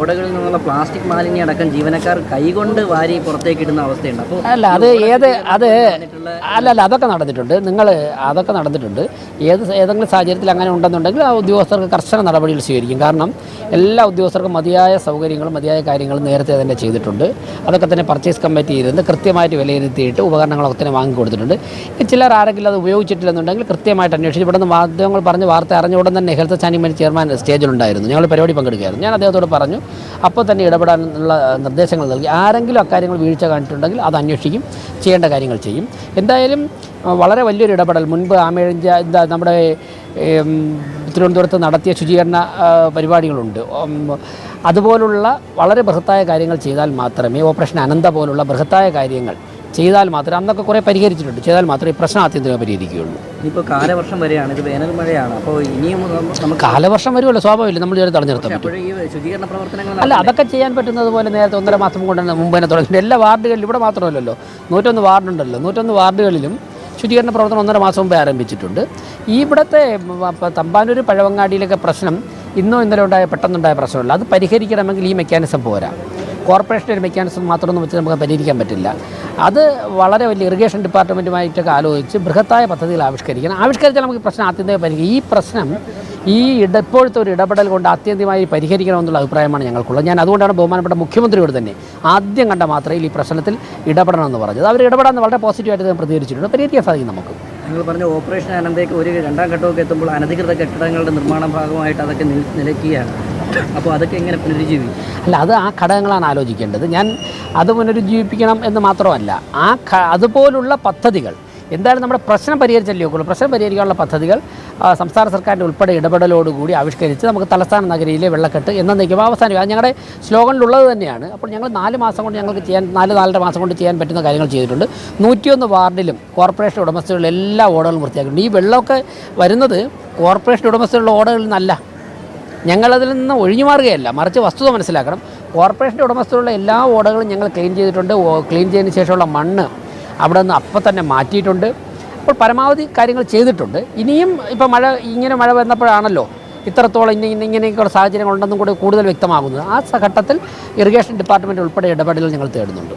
ഓടകളിൽ നിന്നുള്ള പ്ലാസ്റ്റിക് മാലിന്യം അടക്കം ജീവനക്കാർ കൈകൊണ്ട് വാരി പുറത്തേക്ക് ഇടുന്ന അവസ്ഥയുണ്ട്. അപ്പോൾ അല്ല അതൊക്കെ നടന്നിട്ടുണ്ട്. അതൊക്കെ നടന്നിട്ടുണ്ട്. ഏതെങ്കിലും സാഹചര്യത്തിൽ അങ്ങനെ ഉണ്ടെന്നുണ്ടെങ്കിൽ ആ ഉദ്യോഗസ്ഥർക്ക് കർശന നടപടികൾ സ്വീകരിക്കും. കാരണം എല്ലാ ഉദ്യോഗസ്ഥർക്കും മതിയായ സൗകര്യങ്ങളും മതിയായ കാര്യങ്ങളും നേരത്തെ തന്നെ ചെയ്തിട്ടുണ്ട്. അതൊക്കെ തന്നെ പർച്ചേസ് കമ്മിറ്റി ഇരുന്ന് കൃത്യമായിട്ട് വിലയിരുത്തിയിട്ട് ഉപകരണങ്ങളൊക്കെ തന്നെ വാങ്ങിക്കൊടുത്തിട്ടുണ്ട്. ചിലർ ആരെങ്കിലും അത് ഉപയോഗിച്ചിട്ടില്ലെന്നുണ്ടെങ്കിൽ കൃത്യമായിട്ട് അന്വേഷിച്ച് ഇവിടെ നിന്ന് മാധ്യമങ്ങൾ പറഞ്ഞ് വാർത്ത അറിഞ്ഞ ഉടൻ തന്നെ ഹെൽത്ത് സ്റ്റാൻഡിംഗ് കമ്മിറ്റി ചെയർമാൻ സ്റ്റേജിലുണ്ടായിരുന്നു. ഞങ്ങൾ പരിപാടി പങ്കെടുക്കുകയായിരുന്നു. ഞാൻ അദ്ദേഹത്തോട് പറഞ്ഞു, അപ്പോൾ തന്നെ ഇടപെടാനുള്ള നിർദ്ദേശങ്ങൾ നൽകി. ആരെങ്കിലും അക്കാര്യങ്ങൾ വീഴ്ച കാണിച്ചിട്ടുണ്ടെങ്കിൽ അത് അന്വേഷിക്കും, ചെയ്യേണ്ട കാര്യങ്ങൾ ചെയ്യും. എന്തായാലും വളരെ വലിയൊരു ഇടപെടൽ മുൻപ് നമ്മുടെ തിരുവനന്തപുരത്ത് നടത്തിയ ശുചീകരണ പരിപാടികളുണ്ട്. അതുപോലുള്ള വളരെ ബൃഹത്തായ കാര്യങ്ങൾ ചെയ്താൽ മാത്രമേ, ഓപ്പറേഷൻ അനന്ത പോലുള്ള ബൃഹത്തായ കാര്യങ്ങൾ ചെയ്താൽ മാത്രമേ, അന്നൊക്കെ കുറേ പരിഹരിച്ചിട്ടുണ്ട്, ചെയ്താൽ മാത്രമേ ഈ പ്രശ്നം ആത്യന്തികമായി പരിഹരിക്കുകയുള്ളൂ. ഇപ്പോൾ കാലവർഷം വരെയാണ്, ഇത് വേനൽ മഴയാണ്. അപ്പോൾ ഇനിയും കാലവർഷം വരുമല്ലോ, സ്വാഭാവികം, നമ്മൾ ഇതുവരെ തടഞ്ഞിർത്താൻ പറ്റും. ഈ ശുചീകരണ പ്രവർത്തനങ്ങൾ അതൊക്കെ ചെയ്യാൻ പറ്റുന്നത് പോലെ നേരത്തെ 1.5 മാസം കൊണ്ട് മുമ്പ് തന്നെ തുടങ്ങി. എല്ലാ വാർഡുകളിലും, ഇവിടെ മാത്രമല്ലല്ലോ, 101 വാർഡുണ്ടല്ലോ, 101 വാർഡുകളിലും ശുചീകരണ പ്രവർത്തനം 1.5 മാസം മുമ്പേ ആരംഭിച്ചിട്ടുണ്ട്. ഇവിടുത്തെ തമ്പാനൂർ പഴവങ്ങാടിയിലൊക്കെ പ്രശ്നം ഇന്നോ ഇന്നലെ പെട്ടെന്നുണ്ടായ പ്രശ്നമല്ല. അത് പരിഹരിക്കണമെങ്കിൽ ഈ മെക്കാനിസം പോരാ. കോർപ്പറേഷൻ്റെ ഒരു മെക്കാനിസം മാത്രമൊന്നും വെച്ച് നമുക്ക് പരിഹരിക്കാൻ പറ്റില്ല. അത് വളരെ വലിയ ഇറിഗേഷൻ ഡിപ്പാർട്ട്മെൻറ്റുമായിട്ടൊക്കെ ആലോചിച്ച് ബൃഹത്തായ പദ്ധതികൾ ആവിഷ്കരിച്ചാൽ നമുക്ക് പ്രശ്നം ആത്യന്തികമായി പരിഹരിക്കും. ഈ പ്രശ്നം ഇപ്പോഴത്തെ ഒരു ഇടപെടൽ കൊണ്ട് ആത്യന്തികമായി പരിഹരിക്കണമെന്നുള്ള അഭിപ്രായമാണ് ഞങ്ങൾക്കുള്ളത്. ഞാൻ അതുകൊണ്ടാണ് ബഹുമാനപ്പെട്ട മുഖ്യമന്ത്രിയോട് തന്നെ ആദ്യം കണ്ട മാത്രയിൽ ഈ പ്രശ്നത്തിൽ ഇടപെടണമെന്ന് പറഞ്ഞത്. അവർ ഇടപെടാൻ വളരെ പോസിറ്റീവായിട്ട് പ്രതികരിച്ചിട്ടുണ്ട്. പരിഹരിക്കാൻ സാധിക്കും നമുക്ക്. നിങ്ങൾ പറഞ്ഞ ഓപ്പറേഷൻ അനന്തയ്ക്ക് ഒരു 2ാം ഘട്ടമൊക്കെ എത്തുമ്പോൾ അനധികൃത കെട്ടിടങ്ങളുടെ നിർമ്മാണ ഭാഗമായിട്ട് അതൊക്കെ നിലയ്ക്കുകയാണ്. അപ്പോൾ അതൊക്കെ എങ്ങനെ പുനരുജ്ജീവിക്കും? അത് ആ ഘടകങ്ങളാണ് ആലോചിക്കേണ്ടത്. ഞാൻ അത് പുനരുജ്ജീവിപ്പിക്കണം എന്ന് മാത്രമല്ല, അതുപോലുള്ള പദ്ധതികൾ എന്തായാലും നമ്മുടെ പ്രശ്നം പരിഹരിച്ചല്ലേ ഒക്കുള്ളൂ. പ്രശ്നം പരിഹരിക്കാനുള്ള പദ്ധതികൾ സംസ്ഥാന സർക്കാരിൻ്റെ ഉൾപ്പെടെ ഇടപെടലോടുകൂടി ആവിഷ്കരിച്ച് നമുക്ക് തലസ്ഥാന നഗരിയിലെ വെള്ളക്കെട്ട് എന്നേക്കും അവസാനിക്കും. അത് ഞങ്ങളുടെ സ്ലോഗനിലുള്ളത് തന്നെയാണ്. അപ്പോൾ ഞങ്ങൾ 4 മാസം കൊണ്ട് ഞങ്ങൾക്ക് ചെയ്യാൻ 4-4.5 മാസം കൊണ്ട് ചെയ്യാൻ പറ്റുന്ന കാര്യങ്ങൾ ചെയ്തിട്ടുണ്ട്. 101 വാർഡിലും കോർപ്പറേഷൻ ഉടമസ്ഥകളുടെ എല്ലാ ഓടകളും വൃത്തിയാക്കിയിട്ടുണ്ട്. ഈ വെള്ളമൊക്കെ വരുന്നത് കോർപ്പറേഷൻ ഉടമസ്ഥകളുടെ ഓടകളിൽ നിന്നല്ല. ഞങ്ങളതിൽ നിന്ന് ഒഴിഞ്ഞു മാറുകയല്ല, മറിച്ച് വസ്തുത മനസ്സിലാക്കണം. കോർപ്പറേഷൻ്റെ ഉടമസ്ഥലുള്ള എല്ലാ ഓടകളും ഞങ്ങൾ ക്ലീൻ ചെയ്തിട്ടുണ്ട്. ക്ലീൻ ചെയ്തതിന് ശേഷമുള്ള മണ്ണ് അവിടെ നിന്ന് അപ്പം തന്നെ മാറ്റിയിട്ടുണ്ട്. അപ്പോൾ പരമാവധി കാര്യങ്ങൾ ചെയ്തിട്ടുണ്ട്. ഇനിയും ഇപ്പോൾ മഴ വന്നപ്പോഴാണല്ലോ ഇത്രത്തോളം ഇങ്ങനെയൊക്കെയുള്ള സാഹചര്യങ്ങളുണ്ടെന്നും കൂടി കൂടുതൽ വ്യക്തമാകുന്നത്. ആ ഘട്ടത്തിൽ ഇറിഗേഷൻ ഡിപ്പാർട്ട്മെൻറ്റ് ഉൾപ്പെടെ ഇടപെടലുകൾ ഞങ്ങൾ തേടുന്നുണ്ട്.